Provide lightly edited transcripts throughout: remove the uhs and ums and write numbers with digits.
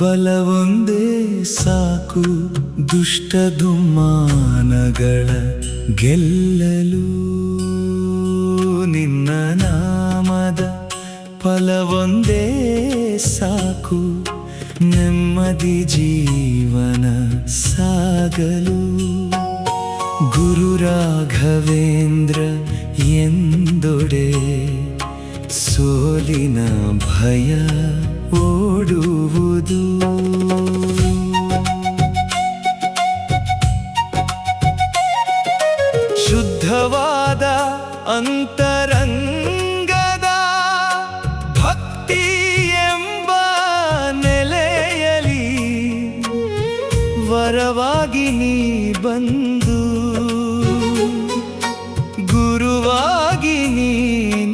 ಬಲವೊಂದೇ ಸಾಕು ದುಷ್ಟ ದುಮ್ಮಾನಗಳ ಗೆಲ್ಲಲು. ನಿನ್ನ ನಾಮದ ಫಲವೊಂದೇ ಸಾಕು ನೆಮ್ಮದಿ ಜೀವನ ಸಾಗಲು. ಗುರು ರಾಘವೇಂದ್ರ ಎಂದೊಡೆ ಸೋಲಿನ ಭಯ ಓಡುವುದು. ಶುದ್ಧವಾದ ಅಂತರಂಗದ ಭಕ್ತಿ ಎಂಬ ನೆಲೆಯಲಿ ವರವಾಗಿ ನೀ ಬಂದು ಗುರುವಾಗಿ ನೀ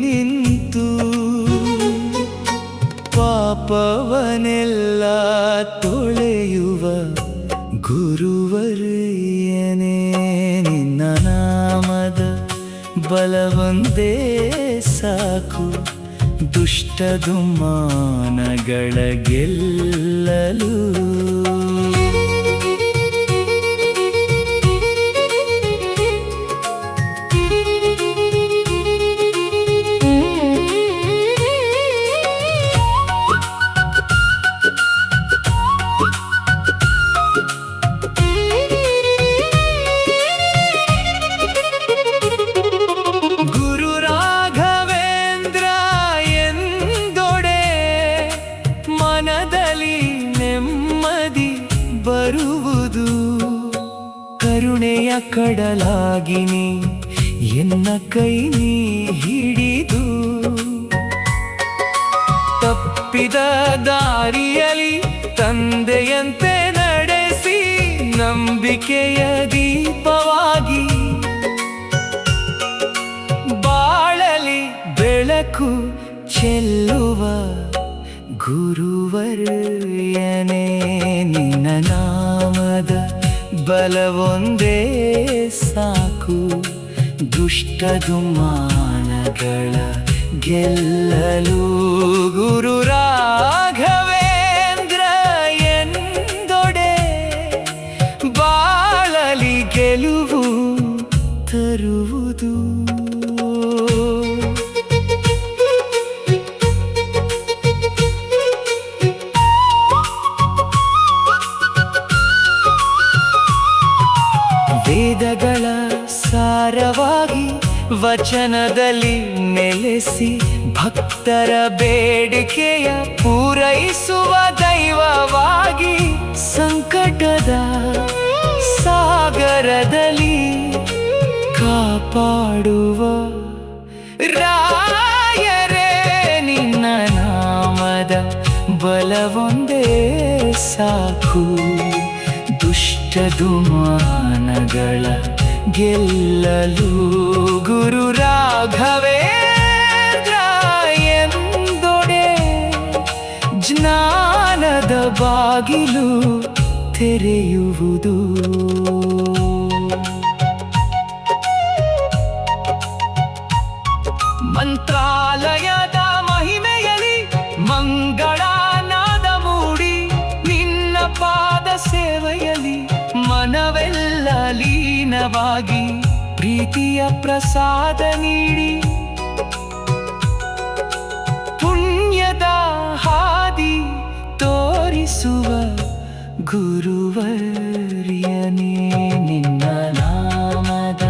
ನಿಂತು ಪಾಪವನೆಲ್ಲ ತೊಳೆಯುವ ಗುರುವರ್ಯನೇ. ನಿನ್ನ ನಾಮದ ಬಲವೊಂದೇ ಸಾಕು ದುಷ್ಟ ದುಮ್ಮಾನಗಳ ಗೆಲ್ಲಲು. ಮನದಲ್ಲಿ ನೆಮ್ಮದಿ ಬರುವುದು. ಕರುಣೆಯ ಕಡಲಾಗಿ ನೀ ಎನ್ನ ಕೈ ನೀ ಹಿಡಿದು ತಪ್ಪಿದ ದಾರಿಯಲಿ ತಂದೆಯಂತೆ ನಡೆಸಿ ನಂಬಿಕೆಯ ದೀಪವಾಗಿ ಬಾಳಲಿ ಬೆಳಕು ಚೆಲ್ಲುವ ಗುರುವರ್ಯನೇ. ನಿನ್ನ ನಾಮದ ಬಲವೊಂದೇ ಸಾಕು ದುಷ್ಟ ದುಮ್ಮಾನಗಳ ಗೆಲ್ಲಲು. ಗುರು ರಾಘವೇಂದ್ರ ಎಂದೊಡೆ ಬಾಳಲಿ ಗೆಲುವು ತರುವುದು. ವೇದಗಳ ಸಾರವಾಗಿ ವಚನದಲ್ಲಿ ನೆಲೆಸಿ ಭಕ್ತರ ಬೇಡಿಕೆಯ ಪೂರೈಸುವ ದೈವವಾಗಿ ಸಂಕಟದ ಸಾಗರದಲ್ಲಿ ಕಾಪಾಡುವ ರಾಯರೇ. ನಿನ್ನ ನಾಮದ ಬಲವೊಂದೇ ಸಾಕು ದುಷ್ಟ ದುಮ್ಮಾನಗಳ ಗೆಲ್ಲಲು. ಗುರು ರಾಘವೇಂದ್ರ ಎಂದೊಡೆ ಜ್ಞಾನದ ಬಾಗಿಲು ತೆರೆಯುವುದು. ಮಂತ್ರಾಲಯದ ಮಹಿಮೆಯಲಿ ಮಂಗಳನಾದ ಮೂಡಿ ನಿನ್ನ ಪಾದ ಸೇವೆಯಲಿ ಮನವೆಲ್ಲ ಲೀನವಾಗಿ ಪ್ರೀತಿಯ ಪ್ರಸಾದ ನೀಡಿ ಪುಣ್ಯದ ಹಾದಿ ತೋರಿಸುವ ಗುರುವರ್ಯನೇ. ನಿನ್ನ ನಾಮದ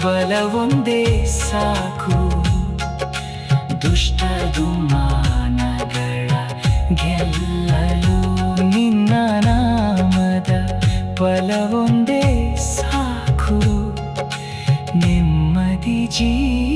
ಬಲವೊಂದೇ ಸಾಕು ದುಷ್ಟ ದುಮ್ಮಾನಗಳ ಗೆಲ್ಲಲು. ನಿನ್ನ ನಾಮದ ಬಲವೊಂದೇ ಸಾಕು ನೆಮ್ಮದಿ ಜೀವನ